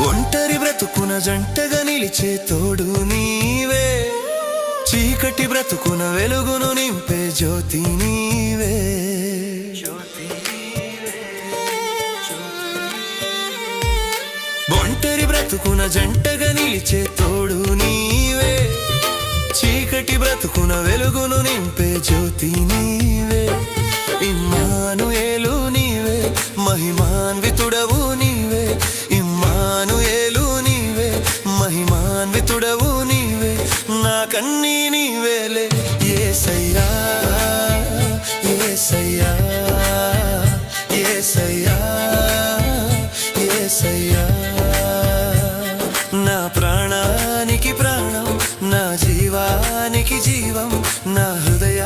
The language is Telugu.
ఒంటరి బ్రతుకున జంటగా నిలిచే తోడు నీవే, చీకటి బ్రతుకున వెలుగును నింపే జ్యోతి నీవే. ఒంటరి బ్రతుకున జంటగా నిలిచే తోడు నీవే, చీకటి బ్రతుకున వెలుగును నింపే జ్యోతి నీవే. ఇమ్మానుయేలు నీవే, మహిమాన్వితుడవు నీవే. ఇమ్మానుయేలు నీవే, మహిమాన్వితుడవు నీవే. నాకన్నీ నీవేలే యేసయ్యా, యేసయ్యా, యేసయ్యా, యేసయ్యా. నా ప్రాణానికి ప్రాణం, నా జీవానికి జీవం, నా హృదయ